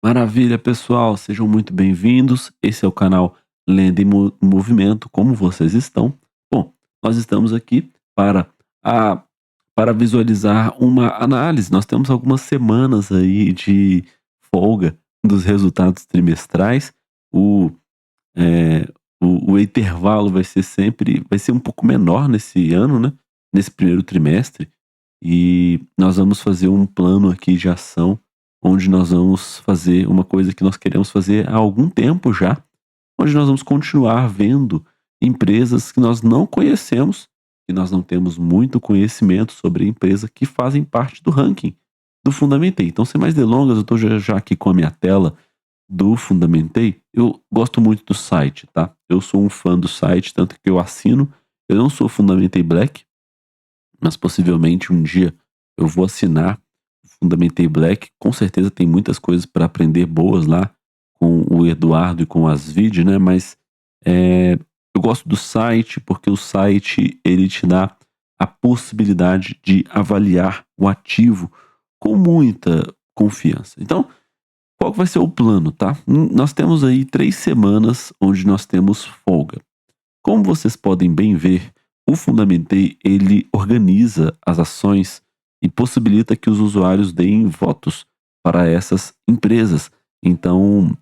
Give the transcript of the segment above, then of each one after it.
Maravilha, pessoal, sejam muito bem-vindos. Esse é o canal Lenda em Movimento. Como vocês estão? Bom, nós estamos aqui para a para visualizar uma análise. Nós temos algumas semanas aí de folga dos resultados trimestrais. O, eh, o intervalo vai ser um pouco menor nesse ano, né? Nesse primeiro trimestre. E nós vamos fazer um plano aqui de ação, onde nós vamos fazer uma coisa que nós queremos fazer há algum tempo já, onde nós vamos continuar vendo empresas que nós não conhecemos, que nós não temos muito conhecimento sobre a empresa, que fazem parte do ranking do Fundamentei. Então, sem mais delongas, eu estou já aqui com a minha tela do Fundamentei. Eu gosto muito do site, tá? Eu sou um fã do site, tanto que eu assino. Eu não sou Fundamentei Black, mas possivelmente um dia eu vou assinar o Fundamentei Black. Com certeza tem muitas coisas para aprender boas lá com o Eduardo e com as vídeos, né? Mas eu gosto do site porque o site ele te dá a possibilidade de avaliar o ativo com muita confiança. Então, qual que vai ser o plano, tá? Nós temos aí 3 semanas onde nós temos folga. Como vocês podem bem ver, o Fundamentei ele organiza as ações e possibilita que os usuários deem votos para essas empresas. Então,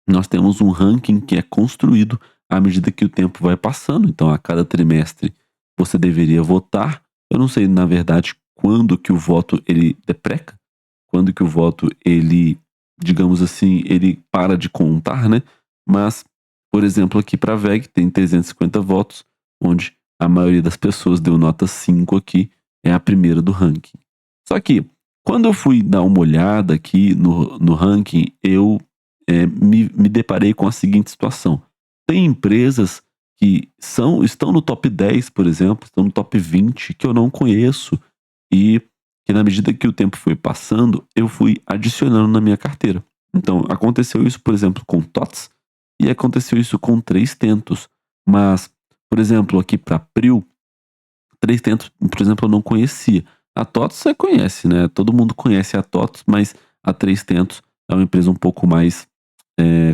nós temos um ranking que é construído à medida que o tempo vai passando. Então, a cada trimestre você deveria votar. Eu não sei, na verdade, quando que o voto ele depreca, quando que o voto ele, digamos assim, ele para de contar, né? Mas, por exemplo, aqui para a VEG tem 350 votos, onde a maioria das pessoas deu nota 5 aqui, é a primeira do ranking. Só que, quando eu fui dar uma olhada aqui no ranking, eu me deparei com a seguinte situação. Tem empresas que estão no top 10, por exemplo, estão no top 20, que eu não conheço e que na medida que o tempo foi passando, eu fui adicionando na minha carteira. Então, aconteceu isso, por exemplo, com TOTS e aconteceu isso com 3 tentos. Mas, por exemplo, aqui para Prio, 3 tentos, por exemplo, eu não conhecia. A TOTS você conhece, né? Todo mundo conhece a TOTS, mas a 3 tentos é uma empresa um pouco mais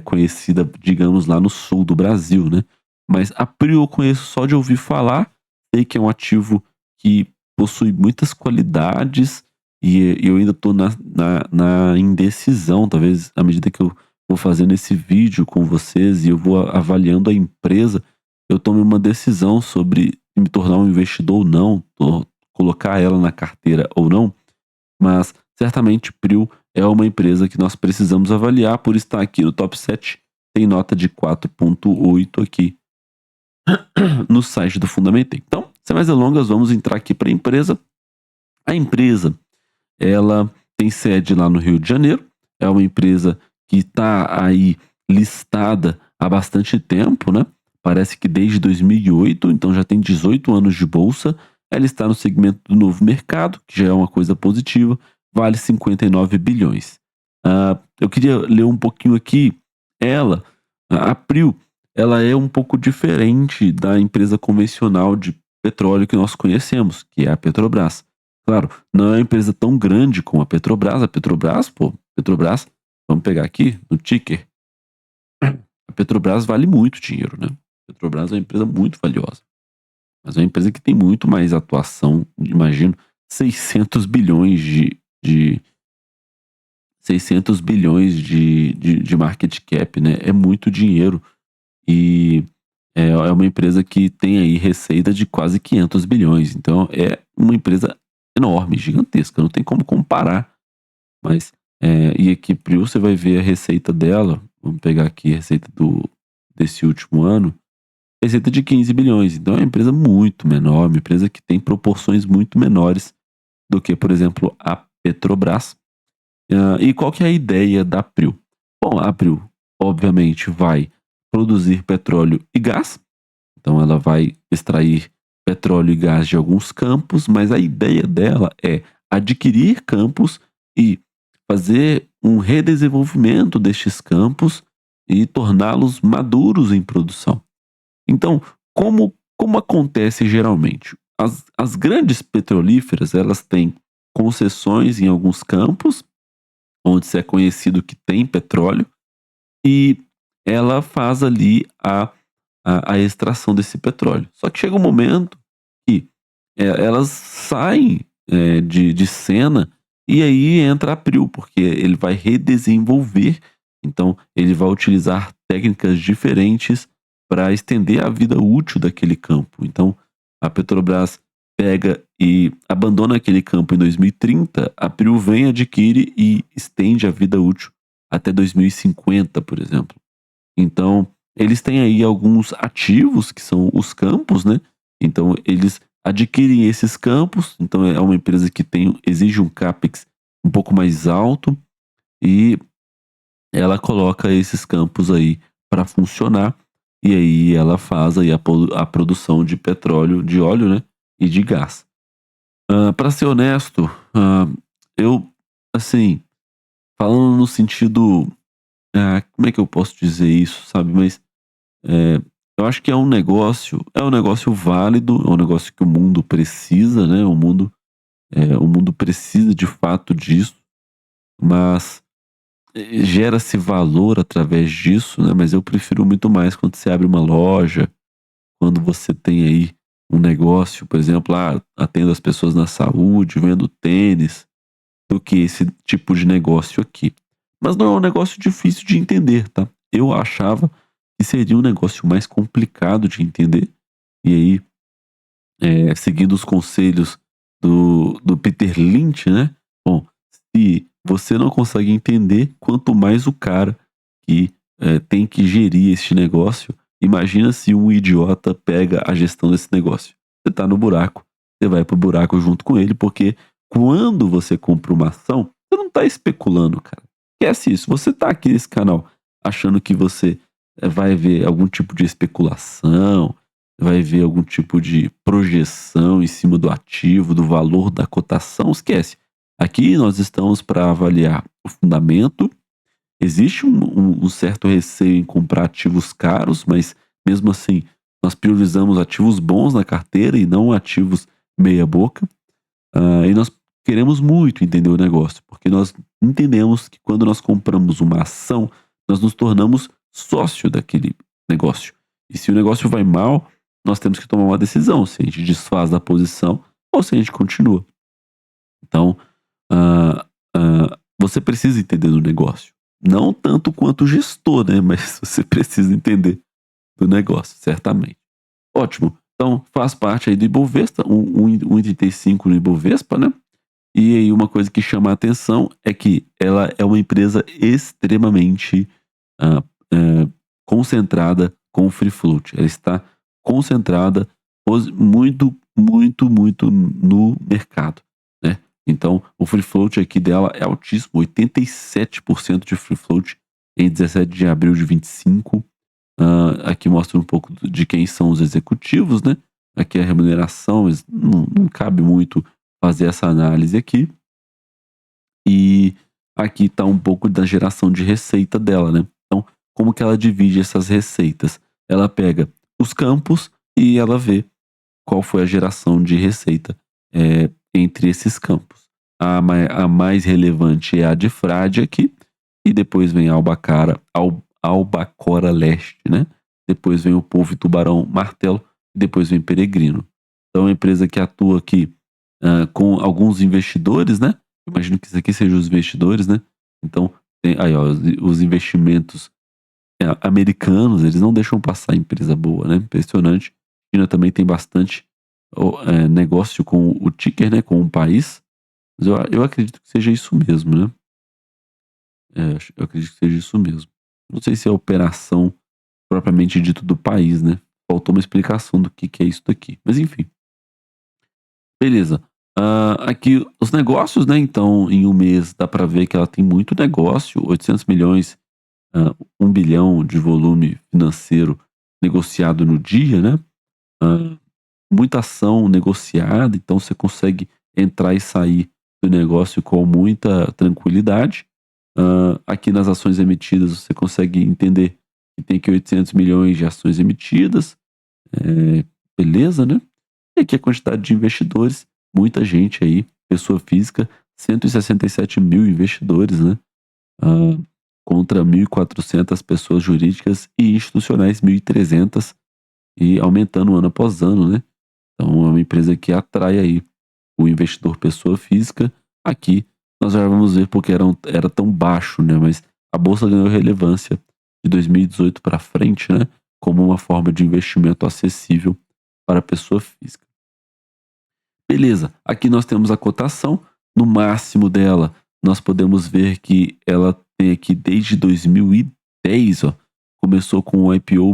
conhecida, digamos, lá no sul do Brasil, né? Mas a Prio eu conheço só de ouvir falar, sei que é um ativo que possui muitas qualidades e eu ainda estou na indecisão, talvez à medida que eu vou fazendo esse vídeo com vocês e eu vou avaliando a empresa, eu tome uma decisão sobre me tornar um investidor ou não, colocar ela na carteira ou não, mas certamente Prio é uma empresa que nós precisamos avaliar por estar aqui no top 7, tem nota de 4.8 aqui no site do Fundamentei. Então, sem mais delongas, vamos entrar aqui para a empresa. A empresa, ela tem sede lá no Rio de Janeiro, é uma empresa que está aí listada há bastante tempo, né? Parece que desde 2008, então já tem 18 anos de bolsa. Ela está no segmento do novo mercado, que já é uma coisa positiva, vale 59 bilhões. Eu queria ler um pouquinho aqui. A Prio, ela é um pouco diferente da empresa convencional de petróleo que nós conhecemos, que é a Petrobras. Claro, não é uma empresa tão grande como a Petrobras. A Petrobras, Petrobras, vamos pegar aqui no ticker. A Petrobras vale muito dinheiro, né? A Petrobras é uma empresa muito valiosa. Mas é uma empresa que tem muito mais atuação, imagino, 600 bilhões de 600 bilhões de market cap, né? É muito dinheiro. E é uma empresa que tem aí receita de quase 500 bilhões. Então é uma empresa enorme, gigantesca, não tem como comparar. Mas, e aqui, Prio, você vai ver a receita dela. Vamos pegar aqui a receita desse último ano. Receita de 15 bilhões. Então é uma empresa muito menor, uma empresa que tem proporções muito menores do que, por exemplo, a Petrobras. E qual que é a ideia da Prio? Bom, a Prio, obviamente, vai produzir petróleo e gás. Então ela vai extrair petróleo e gás de alguns campos, mas a ideia dela é adquirir campos e fazer um redesenvolvimento destes campos e torná-los maduros em produção. Então, como acontece geralmente? As grandes petrolíferas, elas têm concessões em alguns campos, onde se é conhecido que tem petróleo, e ela faz ali a extração desse petróleo. Só que chega um momento que elas saem de cena, e aí entra a Prio, porque ele vai redesenvolver, então ele vai utilizar técnicas diferentes para estender a vida útil daquele campo. Então a Petrobras pega e abandona aquele campo em 2030, a Prio vem, adquire e estende a vida útil até 2050, por exemplo. Então, eles têm aí alguns ativos, que são os campos, né? Então, eles adquirem esses campos. Então, é uma empresa que exige um CAPEX um pouco mais alto, e ela coloca esses campos aí para funcionar. E aí ela faz aí a produção de petróleo, de óleo, né? E de gás. Para ser honesto, eu, assim, falando no sentido, como é que eu posso dizer isso, sabe? Mas eu acho que é um negócio válido, é um negócio que o mundo precisa, né? O mundo precisa de fato disso, mas gera-se valor através disso, né? Mas eu prefiro muito mais quando você abre uma loja, quando você tem aí um negócio, por exemplo, atendo as pessoas na saúde, vendo tênis, do que esse tipo de negócio aqui. Mas não é um negócio difícil de entender, tá? Eu achava que seria um negócio mais complicado de entender. E aí, seguindo os conselhos do Peter Lynch, né? Bom, se você não consegue entender, quanto mais o cara que tem que gerir este negócio, imagina se um idiota pega a gestão desse negócio. Você tá no buraco, você vai pro buraco junto com ele, porque quando você compra uma ação, você não tá especulando, cara. Esquece isso. Você tá aqui nesse canal achando que você vai ver algum tipo de especulação, vai ver algum tipo de projeção em cima do ativo, do valor da cotação, esquece. Aqui nós estamos para avaliar o fundamento. Existe um certo receio em comprar ativos caros, mas mesmo assim nós priorizamos ativos bons na carteira e não ativos meia boca. E nós queremos muito entender o negócio, porque nós entendemos que quando nós compramos uma ação, nós nos tornamos sócio daquele negócio. E se o negócio vai mal, nós temos que tomar uma decisão, se a gente desfaz da posição ou se a gente continua. Então, ah, você precisa entender do negócio. Não tanto quanto o gestor, né? Mas você precisa entender do negócio, certamente. Ótimo. Então, faz parte aí do Ibovespa, 1,35 no Ibovespa, né? E aí uma coisa que chama a atenção é que ela é uma empresa extremamente ah, concentrada com o free float. Ela está concentrada muito, muito, muito no mercado, né? Então, o free float aqui dela é altíssimo, 87% de free float em 17 de abril de 25. Aqui mostra um pouco de quem são os executivos, né? Aqui a remuneração, mas não cabe muito fazer essa análise aqui. E aqui está um pouco da geração de receita dela, né? Então, como que ela divide essas receitas? Ela pega os campos e ela vê qual foi a geração de receita entre esses campos. A mais relevante é a de Frade aqui, e depois vem a Albacora Leste, né? Depois vem o Polvo e Tubarão Martelo, e depois vem Peregrino. Então é uma empresa que atua aqui com alguns investidores, né? Imagino que isso aqui sejam os investidores, né? Então, tem aí, ó, os investimentos americanos, eles não deixam passar empresa boa, né? Impressionante. A China também tem bastante negócio com o ticker, né? Com o país. Mas eu acredito que seja isso mesmo, né? Eu acredito que seja isso mesmo. Não sei se é a operação propriamente dito do país, né? Faltou uma explicação do que é isso daqui. Mas enfim. Beleza. Aqui os negócios, né? Então, em um mês dá para ver que ela tem muito negócio, 800 milhões, 1 bilhão de volume financeiro negociado no dia, né? Muita ação negociada, então você consegue entrar e sair do negócio com muita tranquilidade. Aqui nas ações emitidas você consegue entender que tem aqui 800 milhões de ações emitidas, beleza, né? E aqui a quantidade de investidores, muita gente aí, pessoa física, 167 mil investidores, né? ah, contra 1.400 pessoas jurídicas e institucionais, 1.300, e aumentando ano após ano, né? Então é uma empresa que atrai aí o investidor pessoa física. Aqui nós já vamos ver porque era tão baixo, né? Mas a bolsa ganhou relevância de 2018 para frente, né? Como uma forma de investimento acessível para a pessoa física. Beleza, aqui nós temos a cotação. No máximo dela, nós podemos ver que ela tem aqui desde 2010, ó, começou com um IPO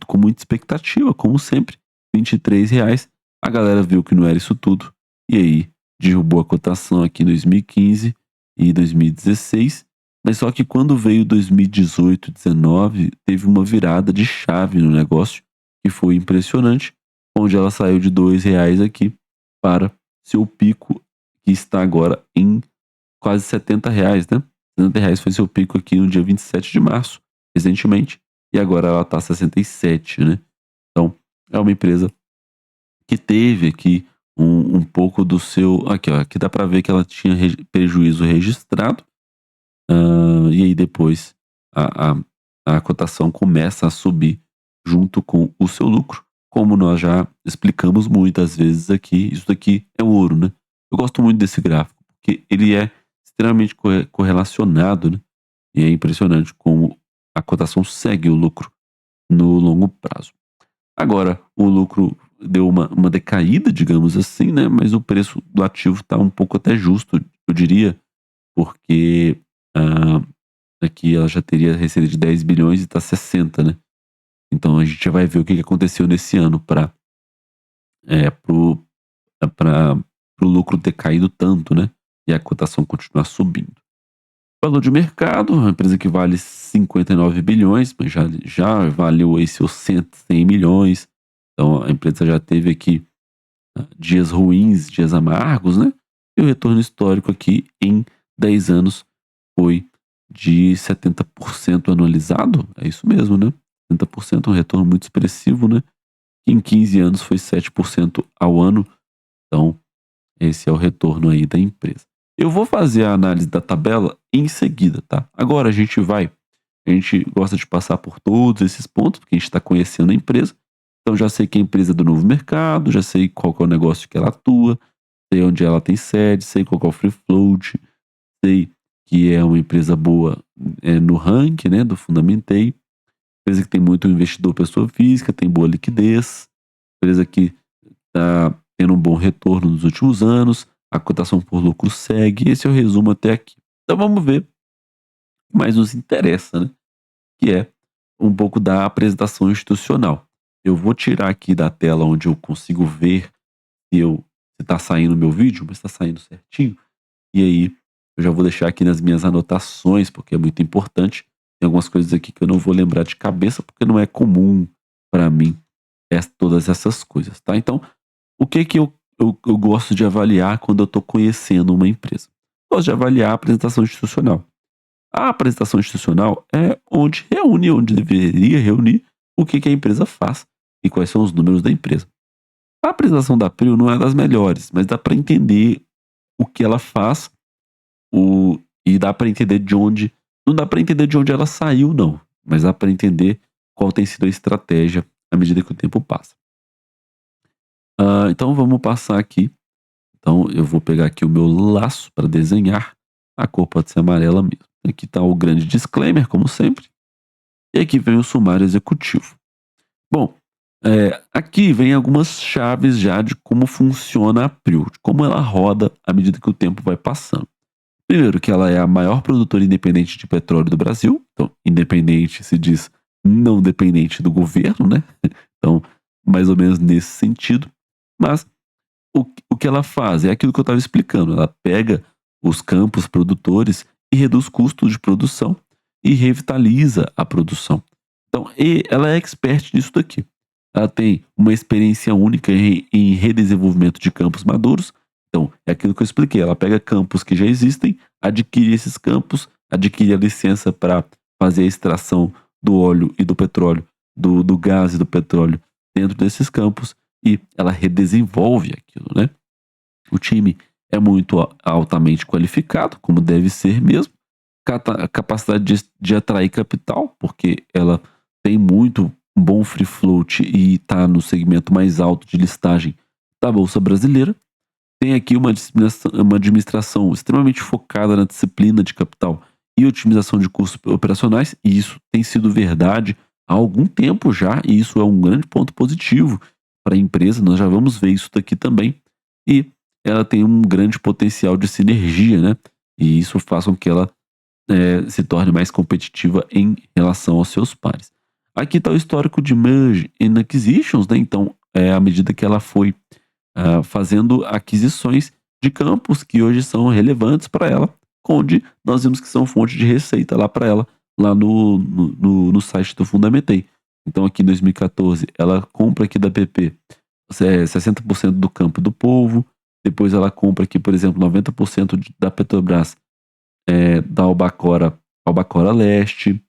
com muita expectativa, como sempre, R$ 23. A galera viu que não era isso tudo, e aí derrubou a cotação aqui em 2015 e 2016. Mas só que quando veio 2018, 2019, teve uma virada de chave no negócio, que foi impressionante, onde ela saiu de R$ 2 aqui para seu pico, que está agora em quase R$ 70, né? R$ 70 foi seu pico aqui no dia 27 de março, recentemente, e agora ela está 67, né? Então, é uma empresa que teve aqui um pouco do seu... Aqui, ó, aqui dá para ver que ela tinha prejuízo registrado, e aí depois a, a, a cotação começa a subir junto com o seu lucro. Como nós já explicamos muitas vezes aqui, isso daqui é ouro, né? Eu gosto muito desse gráfico, porque ele é extremamente correlacionado, né? E é impressionante como a cotação segue o lucro no longo prazo. Agora, o lucro deu uma decaída, digamos assim, né? Mas o preço do ativo está um pouco até justo, eu diria, porque ah, aqui ela já teria receita de 10 bilhões e está 60, né? Então a gente já vai ver o que aconteceu nesse ano para o lucro ter caído tanto, né? E a cotação continuar subindo. Valor de mercado, uma empresa que vale 59 bilhões, mas já valeu aí seus 100 milhões. Então a empresa já teve aqui dias ruins, dias amargos, né? E o retorno histórico aqui em 10 anos foi de 70% anualizado. É isso mesmo, né? 70% é um retorno muito expressivo, né? Em 15 anos foi 7% ao ano. Então, esse é o retorno aí da empresa. Eu vou fazer a análise da tabela em seguida, tá? Agora a gente gosta de passar por todos esses pontos, porque a gente está conhecendo a empresa. Então já sei que a empresa é do novo mercado, já sei qual que é o negócio que ela atua, sei onde ela tem sede, sei qual que é o free float, sei que é uma empresa boa no ranking, né, do Fundamentei, empresa que tem muito investidor pessoa física, tem boa liquidez, empresa que está tendo um bom retorno nos últimos anos, a cotação por lucro segue. Esse é o resumo até aqui. Então vamos ver o que mais nos interessa, né? Que é um pouco da apresentação institucional. Eu vou tirar aqui da tela onde eu consigo ver se está saindo o meu vídeo, mas está saindo certinho. E aí eu já vou deixar aqui nas minhas anotações, porque é muito importante. Tem algumas coisas aqui que eu não vou lembrar de cabeça, porque não é comum para mim todas essas coisas, tá? Então, o que que eu gosto de avaliar quando eu estou conhecendo uma empresa? Gosto de avaliar a apresentação institucional. A apresentação institucional é onde deveria reunir o que que a empresa faz e quais são os números da empresa. A apresentação da PRIO não é das melhores, mas dá para entender o que ela faz e dá para entender de onde. Não dá para entender de onde ela saiu, não, mas dá para entender qual tem sido a estratégia à medida que o tempo passa. Então vamos passar aqui. Então eu vou pegar aqui o meu laço para desenhar. A cor pode ser amarela mesmo. Aqui está o grande disclaimer, como sempre. E aqui vem o sumário executivo. Bom, aqui vem algumas chaves já de como funciona a PRIO, de como ela roda à medida que o tempo vai passando. Primeiro, que ela é a maior produtora independente de petróleo do Brasil. Então, independente se diz não dependente do governo, né? Então, mais ou menos nesse sentido. Mas o que ela faz é aquilo que eu estava explicando. Ela pega os campos produtores e reduz custos de produção e revitaliza a produção. Então, ela é expert nisso daqui. Ela tem uma experiência única em redesenvolvimento de campos maduros. Então, é aquilo que eu expliquei. Ela pega campos que já existem, adquire esses campos, adquire a licença para fazer a extração do óleo e do petróleo, do gás e do petróleo dentro desses campos, e ela redesenvolve aquilo, né? O time é muito altamente qualificado, como deve ser mesmo, capacidade de atrair capital, porque ela tem muito bom free float e está no segmento mais alto de listagem da Bolsa Brasileira. Tem aqui uma administração extremamente focada na disciplina de capital e otimização de custos operacionais, e isso tem sido verdade há algum tempo já, e isso é um grande ponto positivo para a empresa. Nós já vamos ver isso daqui também. E ela tem um grande potencial de sinergia, né? E isso faz com que ela se torne mais competitiva em relação aos seus pares. Aqui está o histórico de Merge and Acquisitions, né? Então, à medida que ela foi fazendo aquisições de campos que hoje são relevantes para ela, onde nós vimos que são fonte de receita lá para ela, lá no site do Fundamentei. Então, aqui em 2014, ela compra aqui da PP 60% do campo do Polvo, depois ela compra aqui, por exemplo, 90% da Petrobras, da Albacora Leste,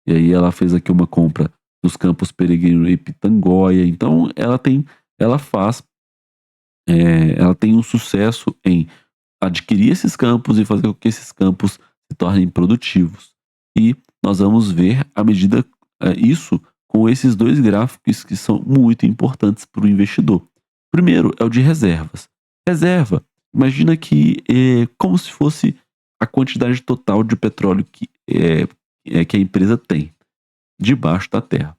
e aí ela fez aqui uma compra dos campos Peregrino e Pitangóia. Então ela faz, ela tem um sucesso em adquirir esses campos e fazer com que esses campos se tornem produtivos. E nós vamos ver à medida isso com esses dois gráficos que são muito importantes para o investidor. Primeiro é o de reservas. Reserva, imagina que é como se fosse a quantidade total de petróleo que a empresa tem debaixo da terra.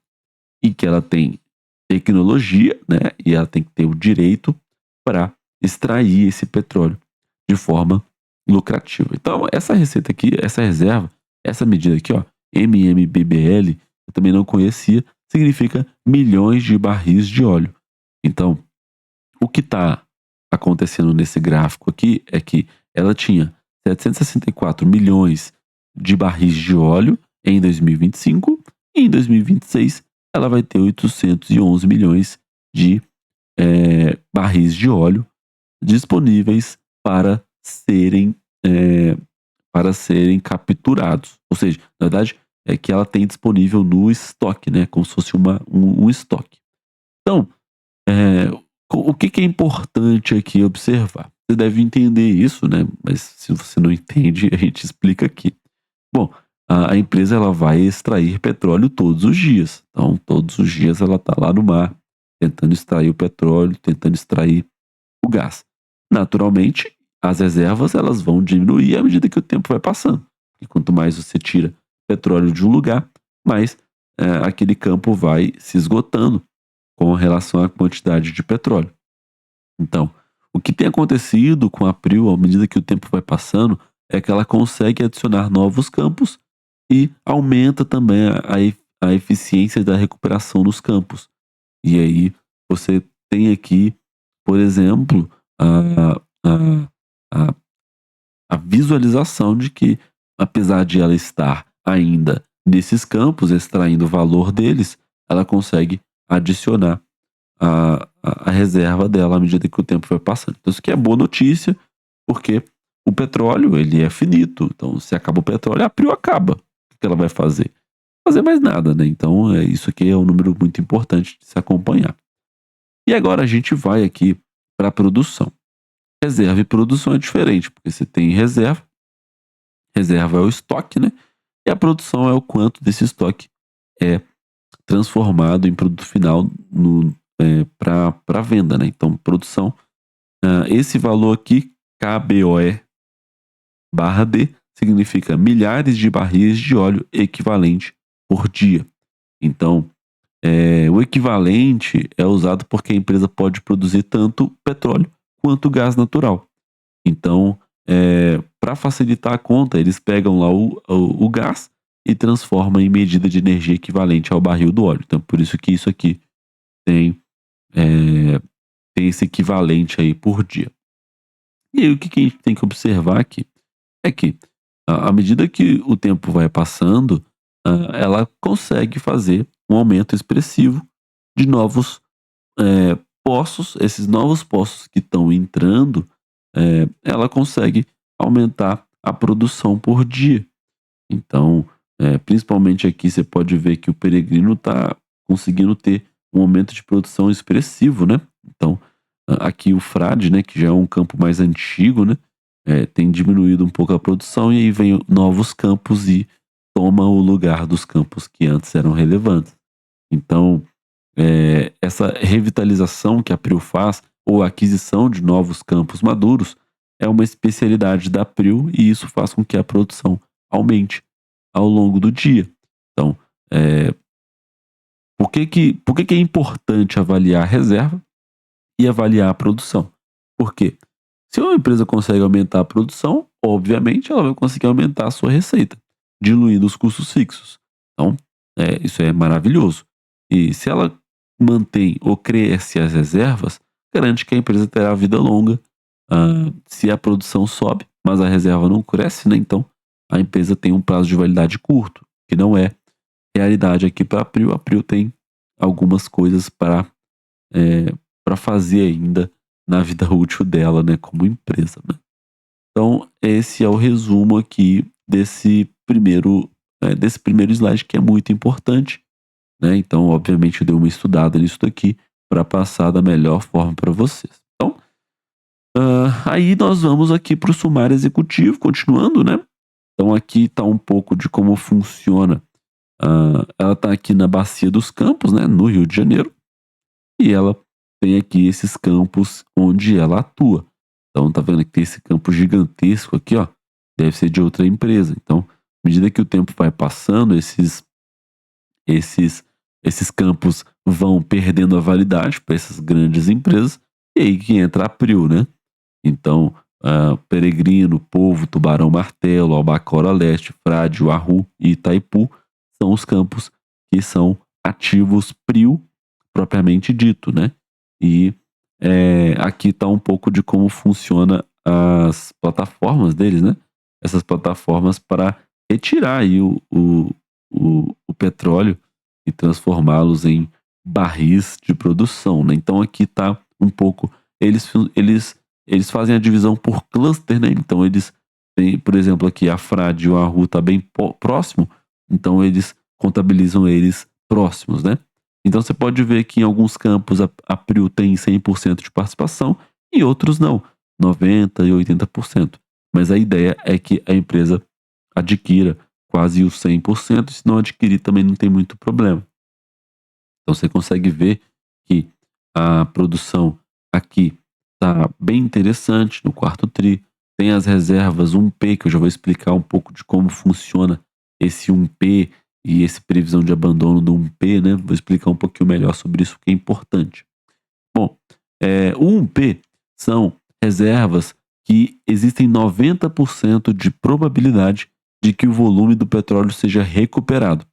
E que ela tem tecnologia, né? E ela tem que ter o direito para extrair esse petróleo de forma lucrativa. Então, essa receita aqui, essa reserva, essa medida aqui, ó, MMBBL, eu também não conhecia, significa milhões de barris de óleo. Então, o que está acontecendo nesse gráfico aqui é que ela tinha 764 milhões de barris de óleo em 2025 e em 2026 ela vai ter 811 milhões de barris de óleo disponíveis para serem capturados. Ou seja, na verdade, é que ela tem disponível no estoque, né? Como se fosse um estoque. Então, o que é importante aqui observar? Você deve entender isso, né? Mas se você não entende, a gente explica aqui. Bom, a empresa ela vai extrair petróleo todos os dias. Então, todos os dias ela está lá no mar, tentando extrair o petróleo, tentando extrair o gás. Naturalmente, as reservas elas vão diminuir à medida que o tempo vai passando. E quanto mais você tira petróleo de um lugar, mais aquele campo vai se esgotando com relação à quantidade de petróleo. Então, o que tem acontecido com a Prio à medida que o tempo vai passando é que ela consegue adicionar novos campos e aumenta também a eficiência da recuperação nos campos. E aí você tem aqui, por exemplo, a, a, a visualização de que, apesar de ela estar ainda nesses campos, extraindo o valor deles, ela consegue adicionar a reserva dela à medida que o tempo vai passando. Então isso aqui é boa notícia, porque o petróleo ele é finito. Então se acaba o petróleo, a Prio acaba. O que ela vai fazer? Fazer mais nada, né? Então isso aqui é um número muito importante de se acompanhar. E agora a gente vai aqui para a produção. Reserva e produção é diferente, porque você tem reserva é o estoque, né? E a produção é o quanto desse estoque é transformado em produto final para venda, né? Então, produção, esse valor aqui, KBOE barra D, significa milhares de barris de óleo equivalente por dia. Então, o equivalente é usado porque a empresa pode produzir tanto petróleo quanto gás natural. Então, para facilitar a conta, eles pegam lá o gás e transformam em medida de energia equivalente ao barril do óleo. Então, por isso que isso aqui tem esse equivalente aí por dia. E aí o que a gente tem que observar aqui é que, à medida que o tempo vai passando, ela consegue fazer um aumento expressivo de novos poços. Esses novos poços que estão entrando, ela consegue aumentar a produção por dia. Então, principalmente aqui você pode ver que o Peregrino está conseguindo ter um aumento de produção expressivo, né? Então, aqui o Frade, né, que já é um campo mais antigo, né? tem diminuído um pouco a produção e aí vem novos campos e toma o lugar dos campos que antes eram relevantes. Então, essa revitalização que a Prio faz, ou a aquisição de novos campos maduros, é uma especialidade da Prio e isso faz com que a produção aumente ao longo do dia. Então, por que é importante avaliar a reserva e avaliar a produção? Porque se uma empresa consegue aumentar a produção, obviamente ela vai conseguir aumentar a sua receita, diluindo os custos fixos. Então, isso é maravilhoso. E se ela mantém ou cresce as reservas, garante que a empresa terá vida longa. Se a produção sobe, mas a reserva não cresce, né? Então a empresa tem um prazo de validade curto, que não é realidade aqui para a Prio. A Prio tem algumas coisas para fazer ainda na vida útil dela, né, como empresa, né? Então, esse é o resumo aqui desse primeiro slide, que é muito importante, né? Então, obviamente, eu dei uma estudada nisso daqui para passar da melhor forma para vocês. Então, aí nós vamos aqui para o sumário executivo, continuando, né? Então, aqui está um pouco de como funciona. Ela está aqui na Bacia dos Campos, né, no Rio de Janeiro, e ela tem aqui esses campos onde ela atua. Então, tá vendo que tem esse campo gigantesco aqui, ó, deve ser de outra empresa. Então, à medida que o tempo vai passando, esses campos vão perdendo a validade para essas grandes empresas, e aí que entra a Prio, né? Então, Peregrino, Polvo, Tubarão Martelo, Albacora Leste, Frade, Wahoo e Itaipu são os campos que são ativos Prio propriamente dito, né? E aqui está um pouco de como funciona as plataformas deles, né? Essas plataformas para retirar aí o petróleo e transformá-los em barris de produção, né? Então aqui está um pouco, eles fazem a divisão por cluster, né? Então eles têm, por exemplo, aqui a Frade e o Wahoo tá bem próximo, então eles contabilizam eles próximos, né? Então você pode ver que em alguns campos a Prio tem 100% de participação e outros não, 90% e 80%. Mas a ideia é que a empresa adquira quase os 100%, se não adquirir também não tem muito problema. Então você consegue ver que a produção aqui está bem interessante no quarto tri. Tem as reservas 1P, que eu já vou explicar um pouco de como funciona esse 1P e esse previsão de abandono do 1P, né? Vou explicar um pouquinho melhor sobre isso, que é importante. Bom, o 1P são reservas que existem 90% de probabilidade de que o volume do petróleo seja recuperado.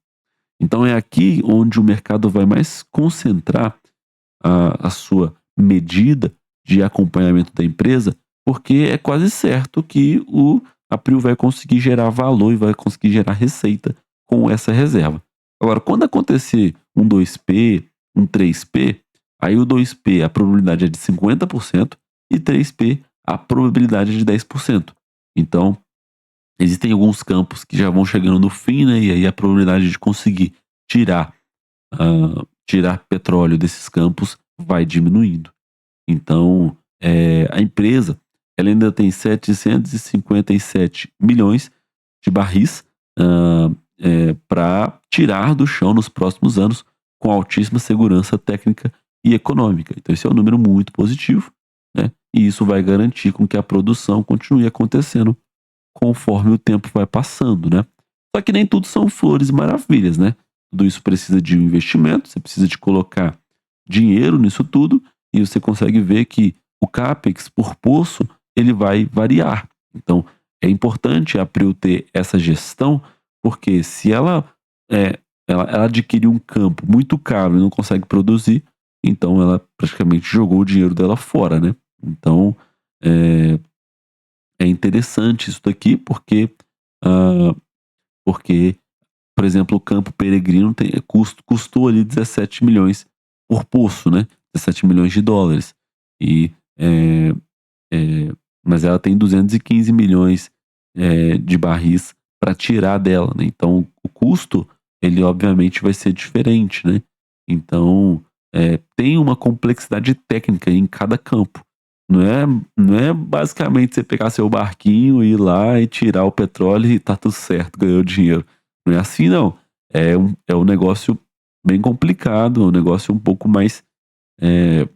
Então é aqui onde o mercado vai mais concentrar a sua medida de acompanhamento da empresa, porque é quase certo que a Prio vai conseguir gerar valor e vai conseguir gerar receita com essa reserva. Agora, quando acontecer um 2P, um 3P, aí o 2P a probabilidade é de 50% e 3P a probabilidade é de 10%. Então, existem alguns campos que já vão chegando no fim, né? E aí a probabilidade de conseguir tirar petróleo desses campos vai diminuindo. Então, a empresa ela ainda tem 757 milhões de barris para tirar do chão nos próximos anos com altíssima segurança técnica e econômica. Então, esse é um número muito positivo, né? E isso vai garantir com que a produção continue acontecendo conforme o tempo vai passando, né? Só que nem tudo são flores e maravilhas, né? Tudo isso precisa de um investimento, você precisa de colocar dinheiro nisso tudo e você consegue ver que o CAPEX por poço, ele vai variar. Então, é importante a Prio ter essa gestão, porque se ela adquirir um campo muito caro e não consegue produzir, então ela praticamente jogou o dinheiro dela fora, né? Então, é interessante isso daqui, porque, por exemplo, o Campo Peregrino custou ali 17 milhões por poço, né? 17 milhões de dólares. Mas ela tem 215 milhões de barris para tirar dela, né? Então, o custo, ele obviamente vai ser diferente, né? Então, tem uma complexidade técnica em cada campo. Não é, não é basicamente você pegar seu barquinho, ir lá e tirar o petróleo e tá tudo certo, ganhou dinheiro. Não é assim não. É um negócio bem complicado, um negócio um pouco mais, é,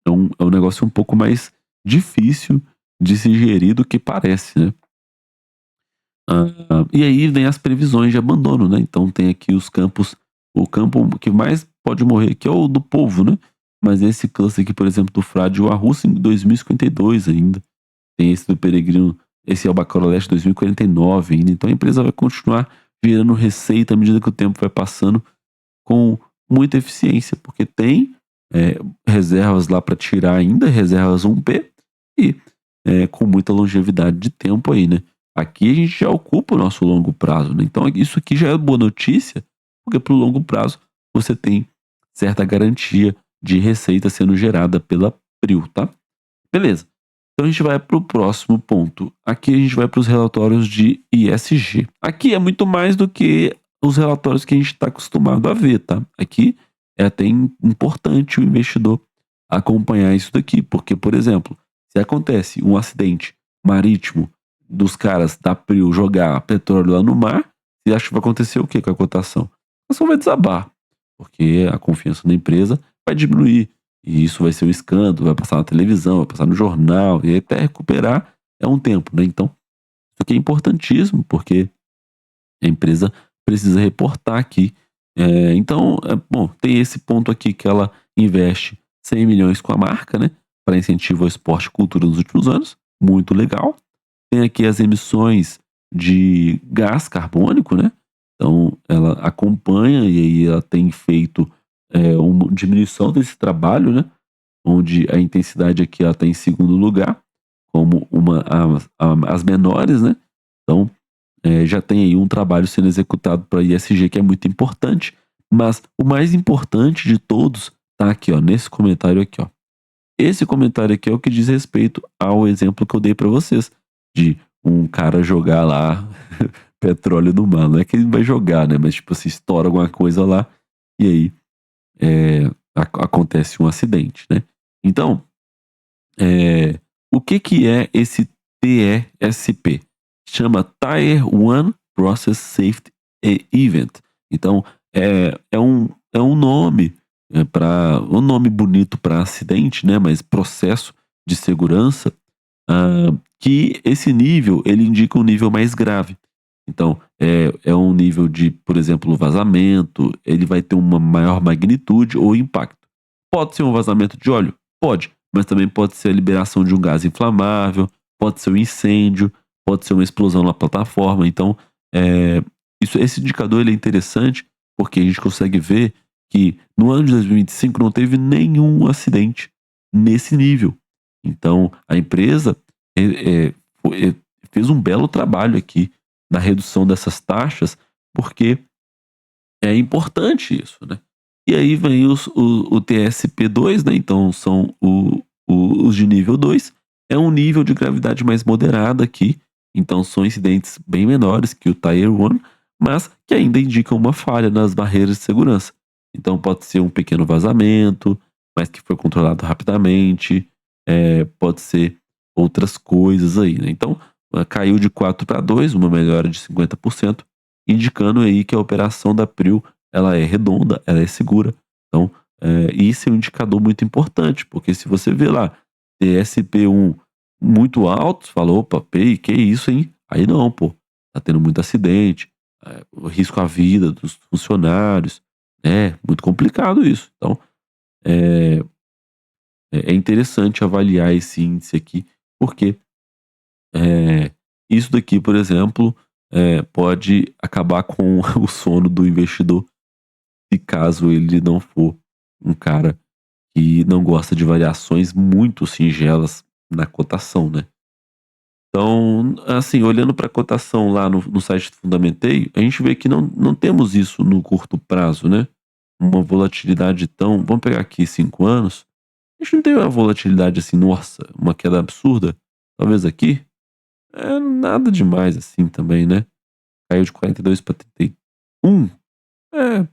é um negócio um pouco mais difícil de se gerir do que parece, né? E aí vem as previsões de abandono, né? Então tem aqui os campos, o campo que mais pode morrer, que é o do povo, né? Mas esse cluster aqui, por exemplo, do Frade Arruça em 2052 ainda. Tem esse do Peregrino, esse é o Bacaroleste 2049 ainda. Então a empresa vai continuar gerando receita à medida que o tempo vai passando com muita eficiência, porque tem é, reservas lá para tirar ainda, reservas 1P, e com muita longevidade de tempo aí, né? Aqui a gente já ocupa o nosso longo prazo, né? Então isso aqui já é boa notícia, porque para o longo prazo você tem certa garantia de receita sendo gerada pela PRIO, tá? Beleza. Então a gente vai para o próximo ponto. Aqui a gente vai para os relatórios de ISG. Aqui é muito mais do que os relatórios que a gente está acostumado a ver, tá? Aqui é até importante o investidor acompanhar isso daqui, porque, por exemplo, se acontece um acidente marítimo dos caras da PRIO jogar petróleo lá no mar, você acha que vai acontecer o que com a cotação? A cotação vai desabar, porque a confiança na empresa vai diminuir. E isso vai ser um escândalo, vai passar na televisão, vai passar no jornal, e até recuperar é um tempo, né? Então, isso aqui é importantíssimo, porque a empresa precisa reportar aqui. Então, bom, tem esse ponto aqui que ela investe 100 milhões com a marca, né? Para incentivo ao esporte e cultura nos últimos anos. Muito legal. Tem aqui as emissões de gás carbônico, né? Então, ela acompanha e aí ela tem feito uma diminuição desse trabalho, né? Onde a intensidade aqui está em segundo lugar, como as menores, né? Então, já tem aí um trabalho sendo executado para a ISG que é muito importante, mas o mais importante de todos tá aqui, ó, nesse comentário aqui, ó. Esse comentário aqui é o que diz respeito ao exemplo que eu dei para vocês, de um cara jogar lá petróleo no mar. Não é que ele vai jogar, né? Mas tipo, se estoura alguma coisa lá e aí acontece um acidente, né? Então, o que é esse TESP? Chama Tier 1 Process Safety Event. Então, é um nome para um nome bonito para acidente, né? Mas processo de segurança, que esse nível ele indica um nível mais grave. Então, é um nível de, por exemplo, vazamento, ele vai ter uma maior magnitude ou impacto. Pode ser um vazamento de óleo? Pode, mas também pode ser a liberação de um gás inflamável, pode ser um incêndio, pode ser uma explosão na plataforma. Então, esse indicador ele é interessante porque a gente consegue ver que no ano de 2025 não teve nenhum acidente nesse nível. Então, a empresa fez um belo trabalho aqui na redução dessas taxas, porque é importante isso, né? E aí vem o TSP2, né? Então são os de nível 2. É um nível de gravidade mais moderada aqui. Então são incidentes bem menores que o Tier 1, mas que ainda indicam uma falha nas barreiras de segurança. Então pode ser um pequeno vazamento, mas que foi controlado rapidamente. Pode ser outras coisas aí, né? Então caiu de 4 para 2, uma melhora de 50%, indicando aí que a operação da PRIO ela é redonda, ela é segura. Então, isso é um indicador muito importante, porque se você vê lá TSP1 muito alto, você fala, opa, PEI, que isso, hein? Aí não, pô, tá tendo muito acidente, o risco à vida dos funcionários, muito complicado isso. Então, é interessante avaliar esse índice aqui, porque isso daqui, por exemplo, pode acabar com o sono do investidor, se caso ele não for um cara que não gosta de variações muito singelas na cotação, né? Então, assim, olhando para a cotação lá no site do Fundamentei, a gente vê que não temos isso no curto prazo, né? Uma volatilidade tão. Vamos pegar aqui 5 anos. A gente não tem uma volatilidade assim, nossa, uma queda absurda. Talvez aqui. Nada demais assim também, né? Caiu de 42 para 31. É,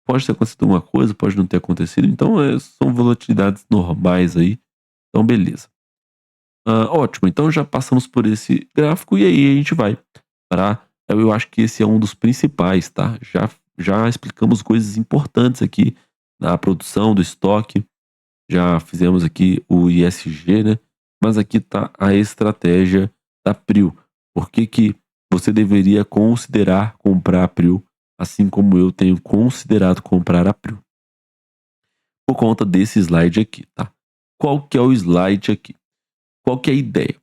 pode ter acontecido alguma coisa, pode não ter acontecido. Então, são volatilidades normais aí. Então, beleza. Ótimo, então já passamos por esse gráfico e aí a gente vai para eu acho que esse é um dos principais, tá. Já explicamos coisas importantes aqui da produção, do estoque, já fizemos aqui o ISG, né, mas aqui tá a estratégia da PRIO. Por que que você deveria considerar comprar a PRIO, assim como eu tenho considerado comprar a PRIO? Por conta desse slide aqui, tá. Qual que é o slide aqui? Qual que é a ideia?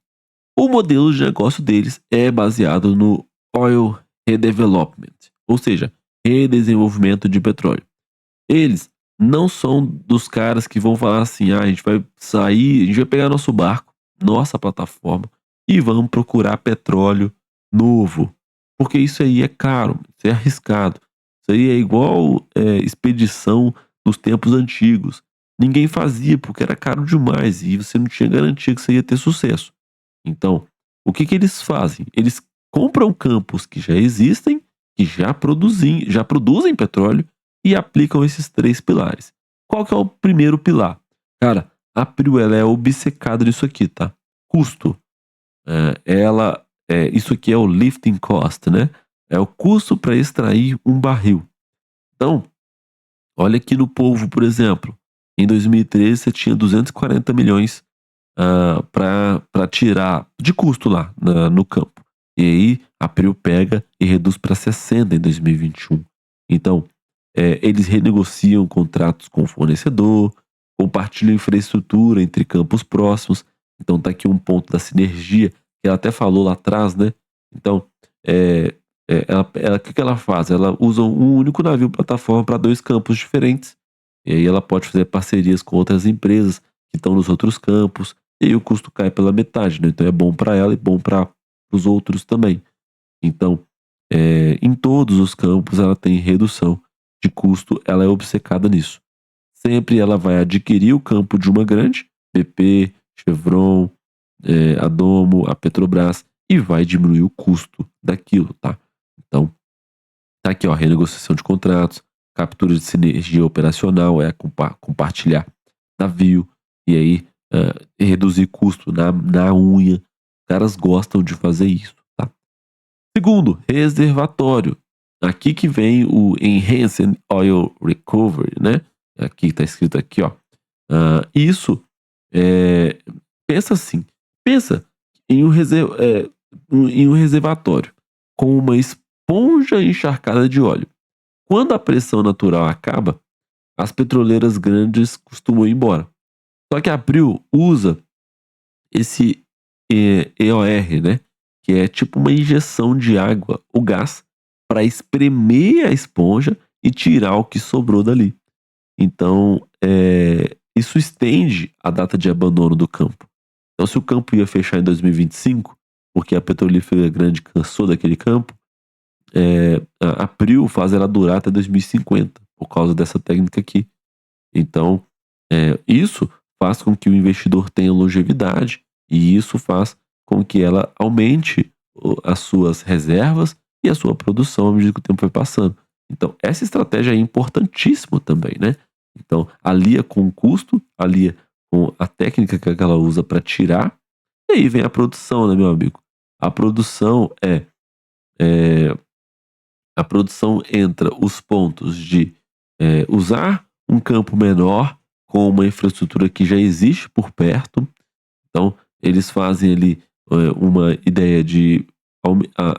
O modelo de negócio deles é baseado no Oil Redevelopment, ou seja, redesenvolvimento de petróleo. Eles não são dos caras que vão falar assim: a gente vai sair, a gente vai pegar nosso barco, nossa plataforma e vamos procurar petróleo novo, porque isso aí é caro, isso é arriscado. Isso aí é igual expedição dos tempos antigos. Ninguém fazia porque era caro demais e você não tinha garantia que você ia ter sucesso. Então, o que que eles fazem? Eles compram campos que já existem, que já produzem petróleo e aplicam esses 3 pilares. Qual que é o primeiro pilar? Cara, a PRIO ela é obcecada nisso aqui, tá? Custo. Isso aqui é o lifting cost, né? É o custo para extrair um barril. Então, olha aqui no Polvo, por exemplo. Em 2013 você tinha 240 milhões para tirar de custo lá no campo. E aí a PRIO pega e reduz para 60 em 2021. Então, eles renegociam contratos com o fornecedor, compartilham infraestrutura entre campos próximos. Então tá aqui um ponto da sinergia, que ela até falou lá atrás, né? Então, o que que ela faz? Ela usa um único navio plataforma para 2 campos diferentes. E aí ela pode fazer parcerias com outras empresas que estão nos outros campos, e aí o custo cai pela metade, né? Então é bom para ela e bom para os outros também. Então, em todos os campos ela tem redução de custo, ela é obcecada nisso. Sempre ela vai adquirir o campo de uma grande, BP, Chevron, a Domo, a Petrobras, e vai diminuir o custo daquilo, tá? Então, tá aqui, ó, renegociação de contratos, captura de sinergia operacional, compartilhar navio, e aí reduzir custo na unha. Os caras gostam de fazer isso, tá? Segundo, reservatório. Aqui que vem o Enhanced Oil Recovery, né? Aqui tá escrito aqui, ó. Isso, pensa assim, pensa em um reservatório com uma esponja encharcada de óleo. Quando a pressão natural acaba, as petroleiras grandes costumam ir embora. Só que a PRIO usa esse EOR, né? Que é tipo uma injeção de água, o gás, para espremer a esponja e tirar o que sobrou dali. Então, isso estende a data de abandono do campo. Então, se o campo ia fechar em 2025, porque a petrolífera grande cansou daquele campo, a PRIO faz ela durar até 2050, por causa dessa técnica aqui. Então, isso faz com que o investidor tenha longevidade e isso faz com que ela aumente as suas reservas e a sua produção à medida que o tempo vai passando. Então, essa estratégia é importantíssima também, né? Então, alia com o custo, alia com a técnica que ela usa para tirar, e aí vem a produção, né, meu amigo? A produção a produção entra os pontos de usar um campo menor com uma infraestrutura que já existe por perto. Então, eles fazem ali uma ideia de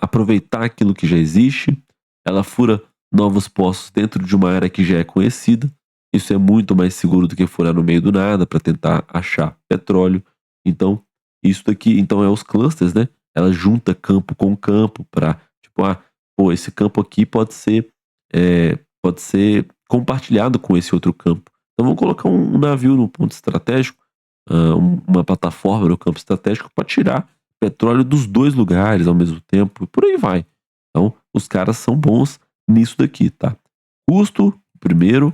aproveitar aquilo que já existe. Ela fura novos poços dentro de uma área que já é conhecida. Isso é muito mais seguro do que furar no meio do nada para tentar achar petróleo. Então, isso daqui, então é os clusters, né? Ela junta campo com campo para, tipo, pô, esse campo aqui pode ser compartilhado com esse outro campo. Então vamos colocar um navio no ponto estratégico, uma plataforma no campo estratégico para tirar petróleo dos 2 lugares ao mesmo tempo e por aí vai. Então os caras são bons nisso daqui, tá? Custo, primeiro,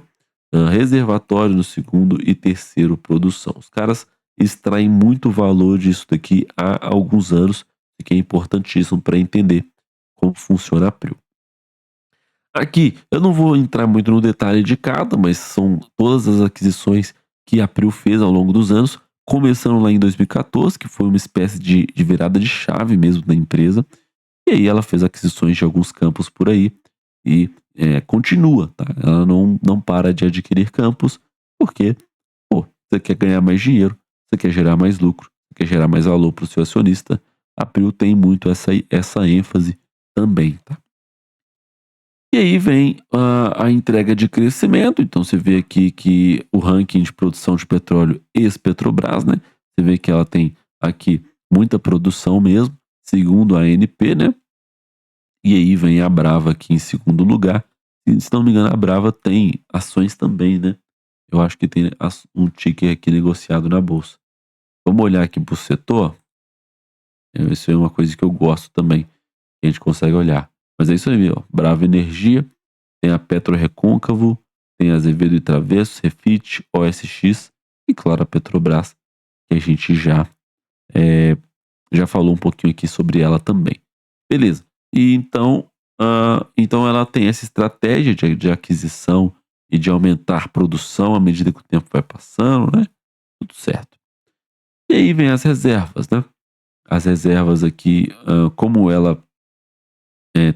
reservatório no segundo e terceiro, produção. Os caras extraem muito valor disso daqui há alguns anos, e que é importantíssimo para entender como funciona a PRIO. Aqui, eu não vou entrar muito no detalhe de cada, mas são todas as aquisições que a PRIO fez ao longo dos anos começando lá em 2014, que foi uma espécie de virada de chave mesmo da empresa, e aí ela fez aquisições de alguns campos por aí e continua, tá? Ela não para de adquirir campos, porque, pô, você quer ganhar mais dinheiro, você quer gerar mais lucro, você quer gerar mais valor para o seu acionista. A Prio tem muito essa ênfase também, tá? E aí vem a entrega de crescimento. Então você vê aqui que o ranking de produção de petróleo ex-Petrobras, né? Você vê que ela tem aqui muita produção mesmo, segundo a ANP, né? E aí vem a Brava aqui em segundo lugar. E, se não me engano, a Brava tem ações também, né? Eu acho que tem um ticker aqui negociado na bolsa. Vamos olhar aqui para o setor. Isso é uma coisa que eu gosto também. Que a gente consegue olhar. Mas é isso aí, ó. Brava Energia, tem a Petro Recôncavo, tem a Azevedo e Travessos, Refit, OSX e, claro, a Petrobras, que a gente já falou um pouquinho aqui sobre ela também. Beleza. E então ela tem essa estratégia de aquisição e de aumentar a produção à medida que o tempo vai passando, né? Tudo certo. E aí vem as reservas, né? As reservas aqui, como ela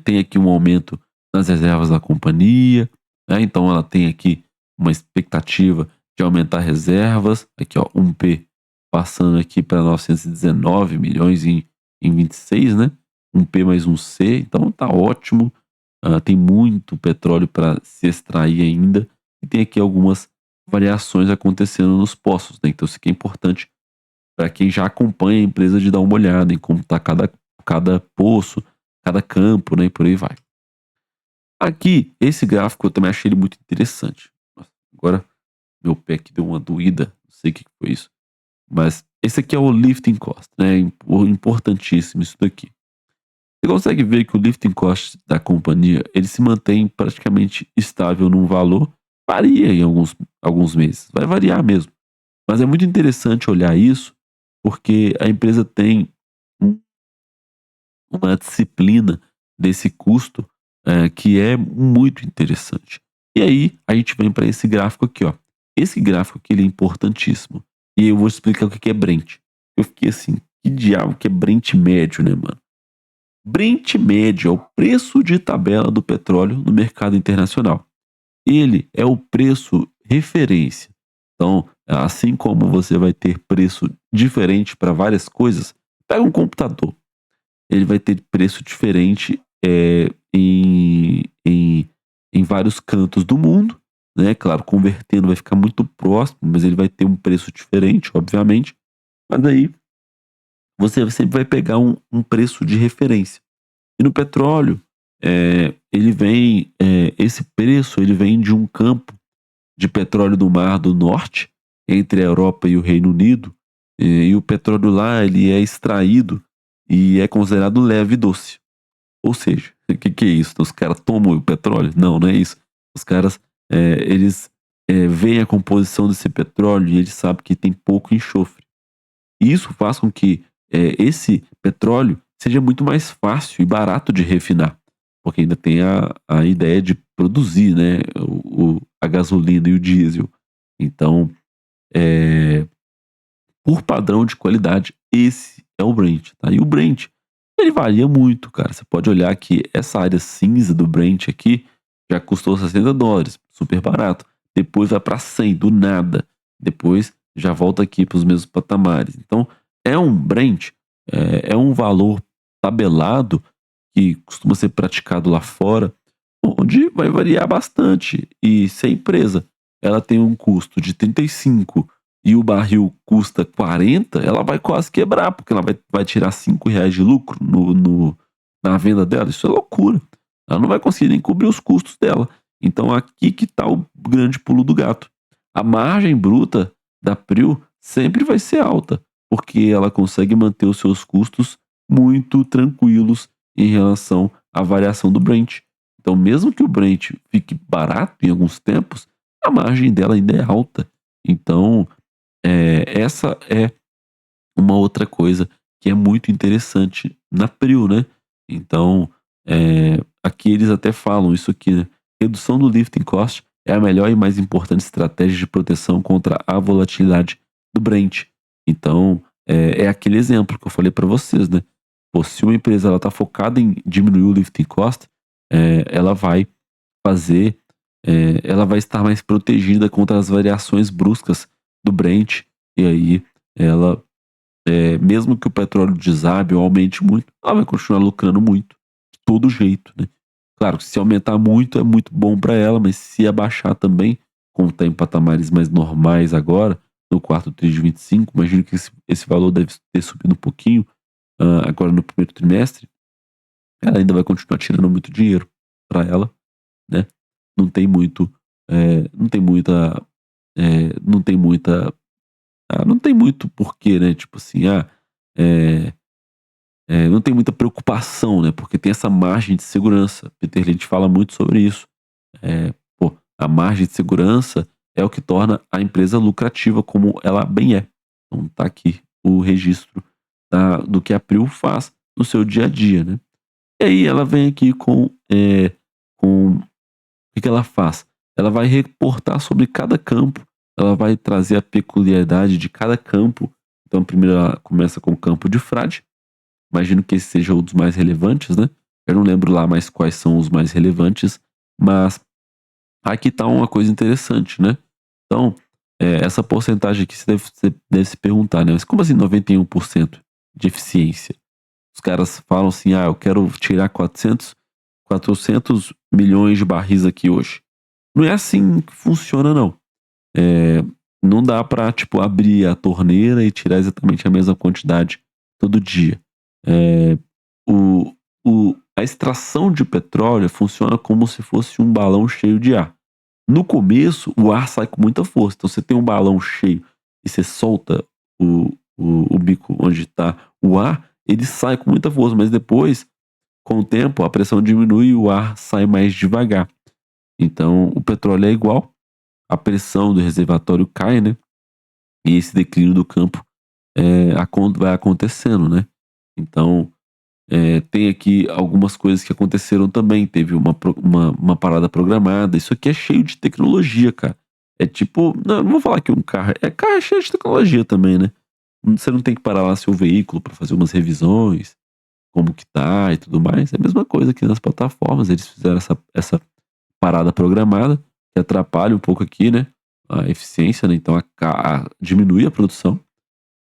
tem aqui um aumento nas reservas da companhia, né? Então ela tem aqui uma expectativa de aumentar reservas, aqui ó, 1P passando aqui para 919 milhões em 26, né? 1P mais 1C, então tá ótimo. Tem muito petróleo para se extrair ainda e tem aqui algumas variações acontecendo nos poços, né? Então isso aqui é importante para quem já acompanha a empresa de dar uma olhada em como está cada poço, cada campo, né? E por aí vai. Aqui, esse gráfico eu também achei ele muito interessante. Nossa, agora meu pé aqui deu uma doída, não sei o que foi isso. Mas esse aqui é o lifting cost, né? Importantíssimo isso daqui. Você consegue ver que o lifting cost da companhia, ele se mantém praticamente estável num valor, varia em alguns meses, vai variar mesmo. Mas é muito interessante olhar isso, porque a empresa tem um- uma disciplina desse custo que é muito interessante. E aí a gente vem para esse gráfico aqui, ó. Esse gráfico aqui ele é importantíssimo. E eu vou explicar o que é Brent. Eu fiquei assim, que diabo que é Brent médio, né, mano? Brent médio é o preço de tabela do petróleo no mercado internacional. Ele é o preço referência. Então, assim como você vai ter preço diferente para várias coisas, pega um computador, ele vai ter preço diferente em vários cantos do mundo, né? Claro, convertendo vai ficar muito próximo, mas ele vai ter um preço diferente, obviamente. Mas aí você sempre vai pegar um preço de referência. E no petróleo, esse preço ele vem de um campo de petróleo do Mar do Norte, entre a Europa e o Reino Unido, e o petróleo lá ele é extraído e é considerado leve e doce. Ou seja, o que é isso? Os caras tomam o petróleo? Não, não é isso. Os caras, eles veem a composição desse petróleo e eles sabem que tem pouco enxofre. E isso faz com que esse petróleo seja muito mais fácil e barato de refinar, porque ainda tem a ideia de produzir, né, a gasolina e o diesel. Então, por padrão de qualidade, esse é o Brent, tá? E o Brent, ele varia muito, cara. Você pode olhar que essa área cinza do Brent aqui já custou $60, super barato. Depois vai para 100 do nada. Depois já volta aqui para os mesmos patamares. Então, é um Brent, é um valor tabelado que costuma ser praticado lá fora, onde vai variar bastante. E se a empresa ela tem um custo de 35 e o barril custa 40, ela vai quase quebrar, porque ela vai tirar R$ 5 de lucro na venda dela. Isso é loucura. Ela não vai conseguir nem cobrir os custos dela. Então aqui que está o grande pulo do gato. A margem bruta da Prio sempre vai ser alta, porque ela consegue manter os seus custos muito tranquilos em relação à variação do Brent. Então, mesmo que o Brent fique barato em alguns tempos, a margem dela ainda é alta. Então, essa é uma outra coisa que é muito interessante na Prio, né? Então, aqui eles até falam isso aqui, né? Redução do lifting cost é a melhor e mais importante estratégia de proteção contra a volatilidade do Brent. Então, é aquele exemplo que eu falei para vocês, né? Pô, se uma empresa ela tá focada em diminuir o lifting cost, ela vai fazer, ela vai estar mais protegida contra as variações bruscas do Brent, e aí ela, mesmo que o petróleo desabe ou aumente muito, ela vai continuar lucrando muito, de todo jeito, né? Claro que se aumentar muito é muito bom para ela, mas se abaixar também, como está em patamares mais normais agora, no quarto tri de 25, imagino que esse valor deve ter subido um pouquinho, agora no primeiro trimestre, ela ainda vai continuar tirando muito dinheiro para ela, né? Não tem muito, não tem muita, não tem muita, não tem muito porquê, né? Tipo assim, é, não tem muita preocupação, né? Porque tem essa margem de segurança. Peter Lynch fala muito sobre isso. Pô, a margem de segurança é o que torna a empresa lucrativa como ela bem é. Então tá aqui o registro do que a Prio faz no seu dia a dia, né? E aí ela vem aqui com o que ela faz? Ela vai reportar sobre cada campo, ela vai trazer a peculiaridade de cada campo. Então, primeiro ela começa com o campo de frade. Imagino que esse seja um dos mais relevantes, né? Eu não lembro lá mais quais são os mais relevantes, mas aqui está uma coisa interessante, né? Então, essa porcentagem aqui você deve se perguntar, né? Mas como assim 91% de eficiência? Os caras falam assim, eu quero tirar 400 milhões de barris aqui hoje. Não é assim que funciona, não. Não dá para tipo, abrir a torneira e tirar exatamente a mesma quantidade todo dia. É, o, a extração de petróleo funciona como se fosse um balão cheio de ar. No começo, o ar sai com muita força. Então, você tem um balão cheio e você solta o bico onde está o ar, ele sai com muita força, mas depois, com o tempo, a pressão diminui e o ar sai mais devagar. Então, o petróleo é igual, a pressão do reservatório cai, né? E esse declínio do campo vai acontecendo, né? Então, tem aqui algumas coisas que aconteceram também. Teve uma parada programada. Isso aqui é cheio de tecnologia, cara. É tipo, não vou falar que um carro. Carro é cheio de tecnologia também, né? Você não tem que parar lá seu veículo para fazer umas revisões, como que tá e tudo mais. É a mesma coisa aqui nas plataformas. Eles fizeram essa parada programada que atrapalha um pouco aqui, né? A eficiência, né? Então diminui a produção,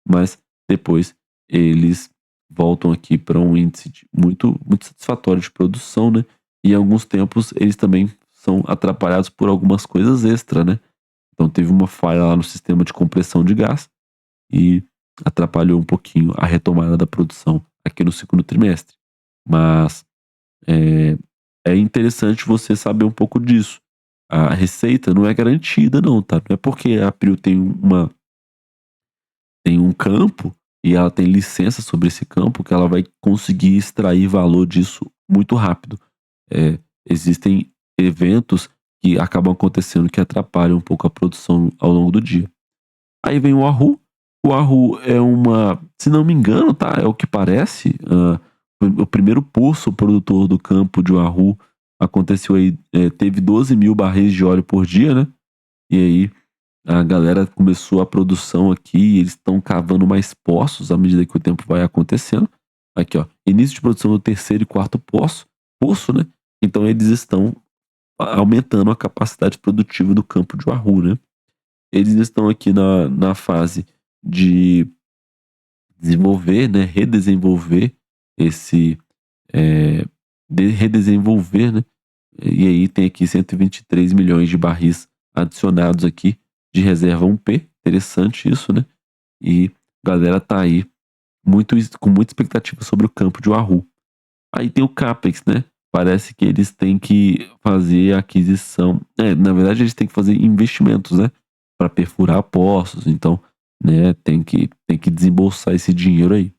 mas depois eles voltam aqui para um índice muito, muito satisfatório de produção, né? E em alguns tempos eles também são atrapalhados por algumas coisas extra, né? Então teve uma falha lá no sistema de compressão de gás e atrapalhou um pouquinho a retomada da produção aqui no segundo trimestre. Mas é, é interessante você saber um pouco disso. A receita não é garantida, não, tá? Não é porque a Prio tem um campo e ela tem licença sobre esse campo que ela vai conseguir extrair valor disso muito rápido. Existem eventos que acabam acontecendo que atrapalham um pouco a produção ao longo do dia. Aí vem o Wahoo. O Wahoo é se não me engano, tá? É o que parece. O primeiro poço produtor do campo de Wahoo aconteceu aí, teve 12 mil barris de óleo por dia, né? E aí a galera começou a produção aqui, eles estão cavando mais poços à medida que o tempo vai acontecendo. Aqui, ó, início de produção do terceiro e quarto poço, né? Então eles estão aumentando a capacidade produtiva do campo de Wahoo, né? Eles estão aqui na fase de desenvolver, né? Redesenvolver esse, redesenvolver, né? E aí tem aqui 123 milhões de barris adicionados aqui de reserva 1P. Interessante isso, né? E a galera tá aí com muita expectativa sobre o campo de Wahoo. Aí tem o CAPEX, né? Parece que eles têm que fazer aquisição. Na verdade, eles têm que fazer investimentos, né? Para perfurar poços. Então, né, tem que desembolsar esse dinheiro aí.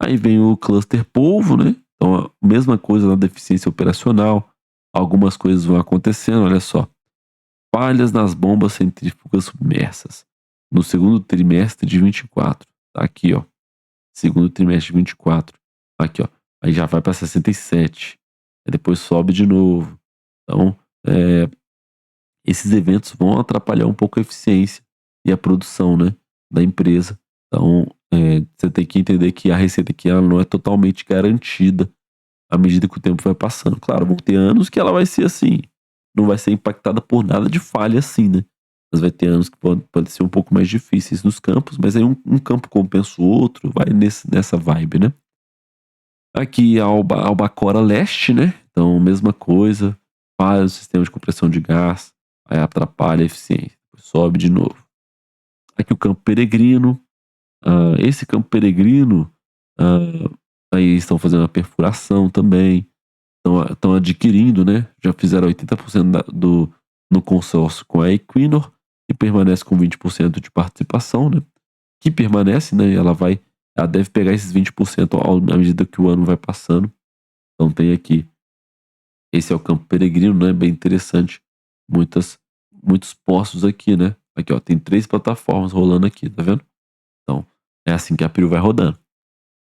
Aí vem o cluster polvo, né? Então, a mesma coisa na deficiência operacional. Algumas coisas vão acontecendo, olha só. Falhas nas bombas centrífugas submersas. No segundo trimestre de 24. Tá aqui, ó. Segundo trimestre de 24. Aqui, ó. Aí já vai para 67. Aí depois sobe de novo. Então, esses eventos vão atrapalhar um pouco a eficiência e a produção, né, da empresa. Então, você tem que entender que a receita aqui ela não é totalmente garantida à medida que o tempo vai passando. Claro, vão ter anos que ela vai ser assim, não vai ser impactada por nada de falha assim, né? Mas vai ter anos que podem ser um pouco mais difíceis nos campos, mas aí um campo compensa o outro, vai nessa vibe, né? Aqui a Albacora Leste, né? Então, mesma coisa, falha o sistema de compressão de gás, aí atrapalha a eficiência, depois sobe de novo. Aqui o Campo Peregrino, esse Campo Peregrino, ah, aí estão fazendo a perfuração também, estão adquirindo, né? Já fizeram 80% no consórcio com a Equinor e permanece com 20% de participação, né? Que permanece, né? Ela deve pegar esses 20% à medida que o ano vai passando. Então tem aqui, esse é o Campo Peregrino, né? Bem interessante. Muitos postos aqui, né? Aqui, ó, tem 3 plataformas rolando aqui, tá vendo? Então, é assim que a Prio vai rodando.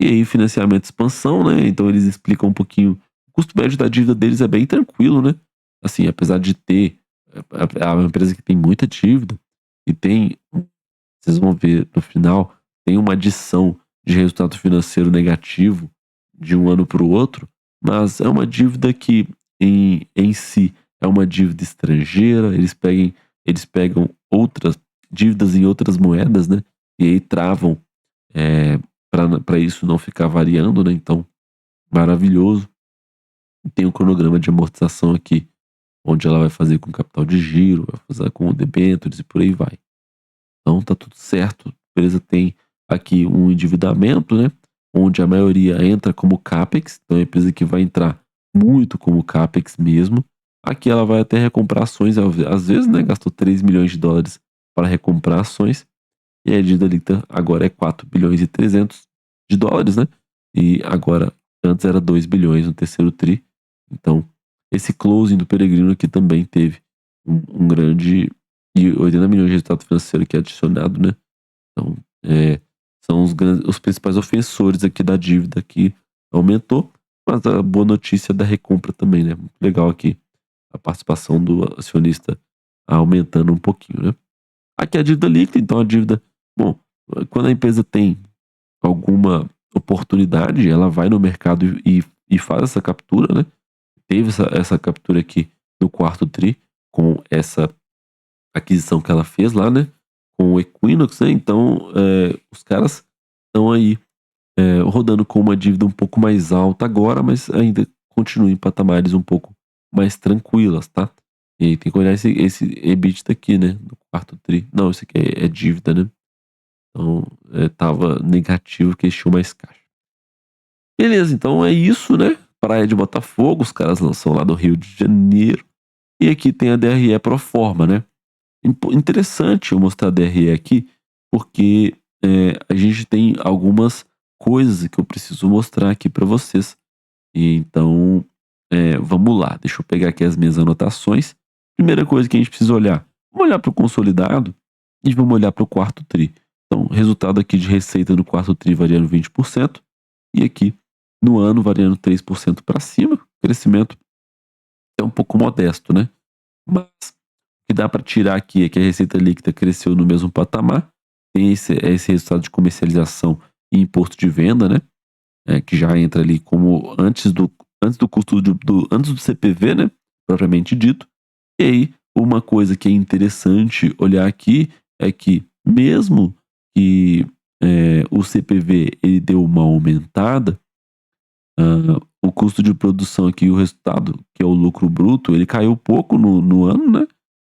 E aí, financiamento e expansão, né? Então eles explicam um pouquinho. O custo médio da dívida deles é bem tranquilo, né? Assim, apesar de ter. É uma empresa que tem muita dívida e tem. Vocês vão ver no final, tem uma adição de resultado financeiro negativo de um ano para o outro, mas é uma dívida que em si é uma dívida estrangeira, eles pegam outras dívidas em outras moedas, né? E aí travam para isso não ficar variando, né? Então, maravilhoso. Tem um cronograma de amortização aqui, onde ela vai fazer com capital de giro, vai fazer com debêntures e por aí vai. Então tá tudo certo. A empresa tem aqui um endividamento, né? Onde a maioria entra como CAPEX, então é uma empresa que vai entrar muito como CAPEX mesmo. Aqui ela vai até recomprar ações, às vezes, né? Gastou 3 milhões de dólares para recomprar ações. E a dívida líquida agora é 4 bilhões e 300 de dólares, né? E agora, antes era 2 bilhões no terceiro TRI. Então, esse closing do Peregrino aqui também teve um grande. E 80 milhões de resultado financeiro que é adicionado, né? Então, são os principais ofensores aqui da dívida que aumentou. Mas a boa notícia é da recompra também, né? Muito legal aqui a participação do acionista aumentando um pouquinho, né? Aqui é a dívida líquida, então a dívida. Bom, quando a empresa tem alguma oportunidade, ela vai no mercado e faz essa captura, né? Teve essa captura aqui no quarto TRI, com essa aquisição que ela fez lá, né? Com o Equinox, né? Então, os caras estão aí rodando com uma dívida um pouco mais alta agora, mas ainda continua em patamares um pouco mais tranquilas, tá? E aí tem que olhar esse EBITDA aqui, né? Do quarto TRI. Não, isso aqui é dívida, né? Então, tava negativo, que eles tinham mais caixa. Beleza, então é isso, né? Praia de Botafogo, os caras lançam lá do Rio de Janeiro. E aqui tem a DRE Proforma, né? Interessante eu mostrar a DRE aqui, porque a gente tem algumas coisas que eu preciso mostrar aqui para vocês. E então, vamos lá, deixa eu pegar aqui as minhas anotações. Primeira coisa que a gente precisa olhar, vamos olhar para o consolidado e vamos olhar para o quarto TRI. Então, resultado aqui de receita no quarto TRI variando 20%, e aqui no ano variando 3% para cima. O crescimento é um pouco modesto, né? Mas o que dá para tirar aqui é que a receita líquida cresceu no mesmo patamar, tem esse resultado de comercialização e imposto de venda, né? Que já entra ali como antes do custo antes do CPV, né? Propriamente dito. E aí, uma coisa que é interessante olhar aqui é que mesmo que o CPV ele deu uma aumentada, o custo de produção aqui, o resultado, que é o lucro bruto, ele caiu pouco no ano, né?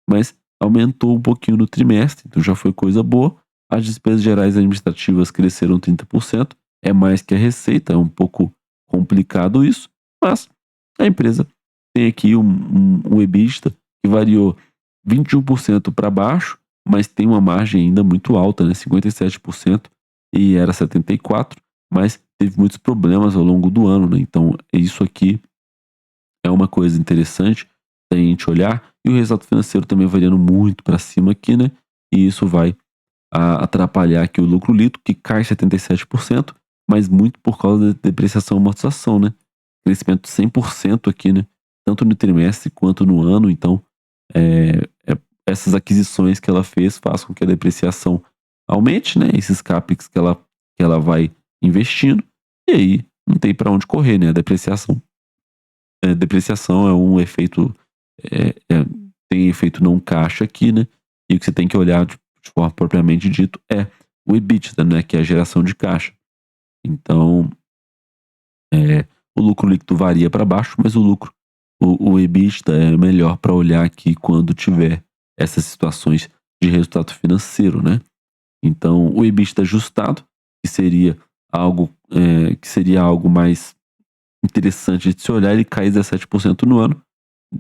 Mas aumentou um pouquinho no trimestre, então já foi coisa boa. As despesas gerais administrativas cresceram 30%, é mais que a receita, é um pouco complicado isso, mas a empresa tem aqui um EBITDA que variou 21% para baixo, mas tem uma margem ainda muito alta, né? 57% e era 74%, mas teve muitos problemas ao longo do ano, né? Então, isso aqui é uma coisa interessante da gente olhar. E o resultado financeiro também variando muito para cima aqui, né? E isso vai atrapalhar aqui o lucro líquido, que cai 77%, mas muito por causa da depreciação e amortização, né? Crescimento de 100% aqui, né? Tanto no trimestre quanto no ano. Então, essas aquisições que ela fez faz com que a depreciação aumente, né? Esses CAPEX que ela vai investindo, e aí não tem para onde correr, né? A depreciação é um efeito, é, é, tem efeito não caixa aqui, né? E o que você tem que olhar de forma propriamente dito é o EBITDA, né? Que é a geração de caixa. Então, é, o lucro líquido varia para baixo, mas o EBITDA é melhor para olhar aqui quando tiver essas situações de resultado financeiro, né? Então, o EBITDA ajustado, que seria algo mais interessante de se olhar, ele cai 17% no ano.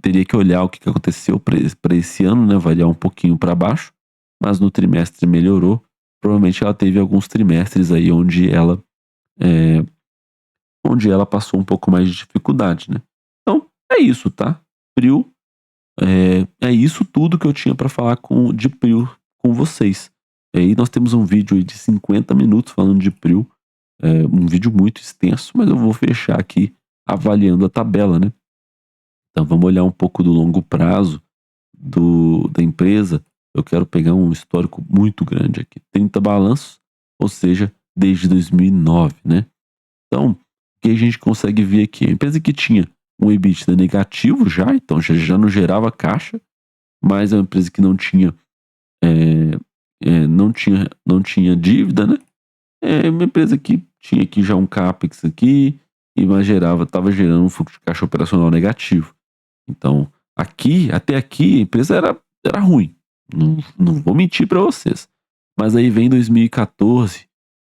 Teria que olhar o que aconteceu para esse ano, né? Variar um pouquinho para baixo, mas no trimestre melhorou. Provavelmente ela teve alguns trimestres aí é, onde ela passou um pouco mais de dificuldade, né? Então, é isso, tá? Prio, é isso tudo que eu tinha para falar de Prio com vocês. E aí nós temos um vídeo aí de 50 minutos falando de Prio, um vídeo muito extenso, mas eu vou fechar aqui avaliando a tabela, né? Então vamos olhar um pouco do longo prazo da empresa. Eu quero pegar um histórico muito grande aqui, 30 balanços, ou seja, desde 2009, né? Então, o que a gente consegue ver aqui? A empresa que tinha um EBITDA negativo já, então já não gerava caixa, mas é uma empresa que é, não tinha dívida, né? É uma empresa que tinha aqui já um CAPEX aqui, e mas estava gerando um fluxo de caixa operacional negativo. Então, até aqui, a empresa era ruim. Não vou mentir para vocês. Mas aí vem 2014,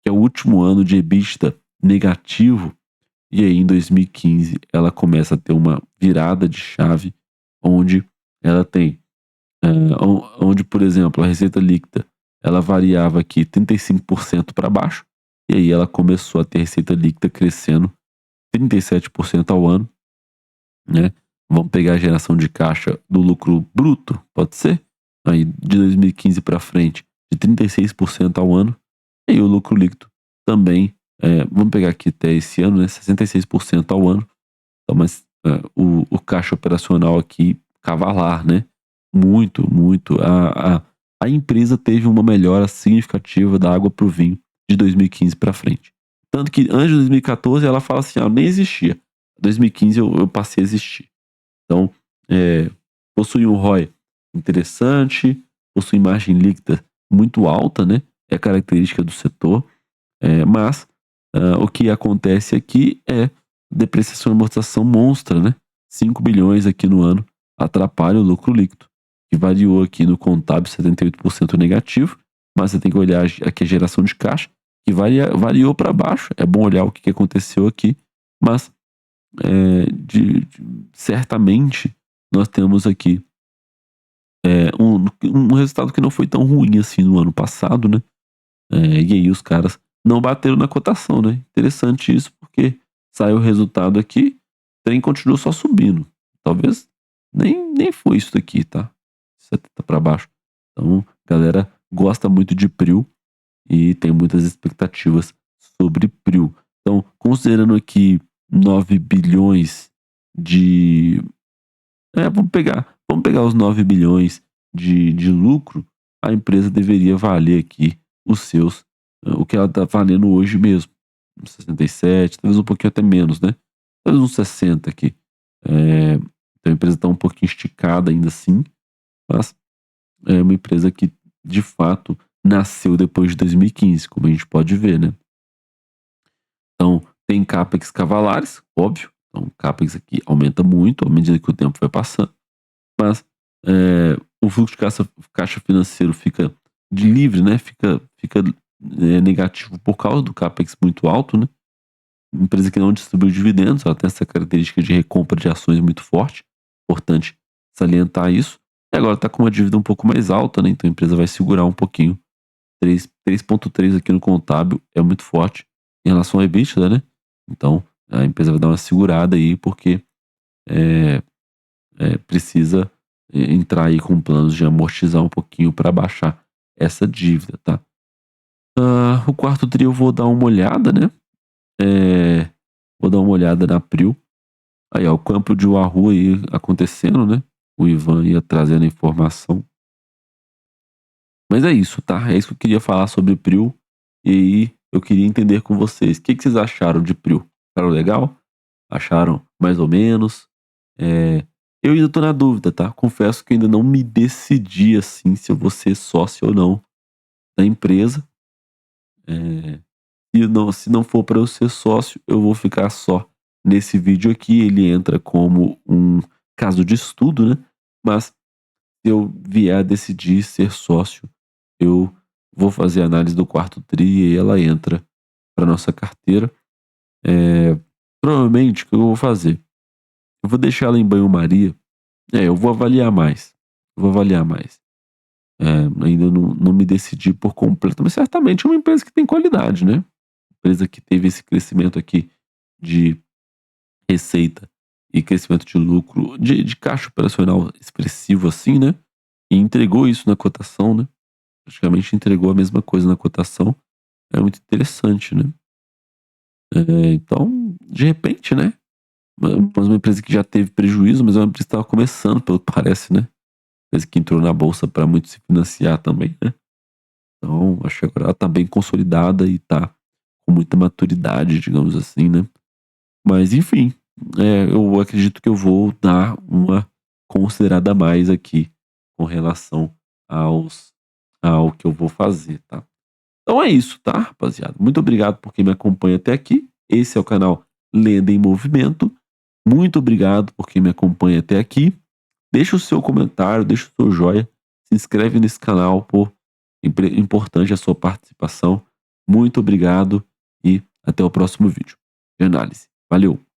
que é o último ano de EBITDA negativo, e aí em 2015 ela começa a ter uma virada de chave, onde ela tem, onde, por exemplo, a receita líquida, ela variava aqui 35% para baixo, e aí ela começou a ter receita líquida crescendo 37% ao ano, né? Vamos pegar a geração de caixa do lucro bruto, pode ser? Aí de 2015 para frente, de 36% ao ano. E aí o lucro líquido também, vamos pegar aqui até esse ano, né? 66% ao ano. Então, mas o caixa operacional aqui cavalar, né? Muito, muito. A empresa teve uma melhora significativa da água para o vinho de 2015 para frente. Tanto que antes de 2014 ela fala assim, nem existia. Em 2015 eu passei a existir. Então, possui um ROI interessante, possui margem líquida muito alta, né? É característica do setor. Mas o que acontece aqui é depreciação e amortização monstra, né? 5 bilhões aqui no ano atrapalha o lucro líquido, que variou aqui no contábil 78% negativo, mas você tem que olhar aqui a geração de caixa, que variou para baixo. É bom olhar o que aconteceu aqui, mas certamente nós temos aqui um resultado que não foi tão ruim assim no ano passado, né? E aí os caras não bateram na cotação, né? Interessante isso, porque saiu o resultado aqui, o trem continuou só subindo. Talvez nem foi isso daqui, tá? 70 para baixo. Então, a galera gosta muito de Prio e tem muitas expectativas sobre Prio. Então, considerando aqui 9 bilhões de. Vamos pegar os 9 bilhões de lucro, a empresa deveria valer aqui o que ela está valendo hoje mesmo. Uns 67, talvez um pouquinho até menos, né? Talvez uns 60 aqui. Então a empresa está um pouquinho esticada ainda assim, mas é uma empresa que de fato nasceu depois de 2015, como a gente pode ver, né? Então tem CAPEX cavalares, óbvio. Então o CAPEX aqui aumenta muito à medida que o tempo vai passando, mas o fluxo de caixa financeiro fica de livre, né? Fica negativo por causa do CAPEX muito alto, né? Empresa que não distribui dividendos, ela tem essa característica de recompra de ações muito forte. Importante salientar isso. E agora está com uma dívida um pouco mais alta, né? Então a empresa vai segurar um pouquinho. 3,3 aqui no contábil é muito forte em relação ao EBITDA, né? Então a empresa vai dar uma segurada aí, porque precisa entrar aí com planos de amortizar um pouquinho para baixar essa dívida, tá? O quarto tri eu vou dar uma olhada, né? Vou dar uma olhada na Prio. Aí, ó, o campo de Wahoo aí acontecendo, né? O Ivan ia trazendo a informação. Mas é isso, tá? É isso que eu queria falar sobre PRIO. E aí eu queria entender com vocês. O que que vocês acharam de PRIO? Acharam legal? Acharam mais ou menos? É, eu ainda tô na dúvida, tá? Confesso que ainda não me decidi, assim, se eu vou ser sócio ou não da empresa. É, se não for para eu ser sócio, eu vou ficar só nesse vídeo aqui. Ele entra como um caso de estudo, né? Mas se eu vier a decidir ser sócio, eu vou fazer a análise do quarto TRI e ela entra para nossa carteira. É, provavelmente o que eu vou fazer? Eu vou deixar ela em banho-maria. Eu vou avaliar mais. Eu vou avaliar mais. Ainda não me decidi por completo, mas certamente é uma empresa que tem qualidade, né? Empresa que teve esse crescimento aqui de receita e crescimento de lucro, de caixa operacional expressivo assim, né? E entregou isso na cotação, né? Praticamente entregou a mesma coisa na cotação. É muito interessante, né? Então, de repente, né? Mas uma empresa que já teve prejuízo, mas é uma empresa que estava começando, pelo que parece, né? Empresa que entrou na bolsa para muito se financiar também, né? Então, acho que agora ela está bem consolidada e está com muita maturidade, digamos assim, né? Mas, enfim, eu acredito que eu vou dar uma considerada a mais aqui com relação ao que eu vou fazer, tá? Então é isso, tá, rapaziada? Muito obrigado por quem me acompanha até aqui. Esse é o canal Lenda em Movimento. Muito obrigado por quem me acompanha até aqui. Deixa o seu comentário, deixa o seu joia. Se inscreve nesse canal, pô. Importante a sua participação. Muito obrigado e até o próximo vídeo de análise. Valeu!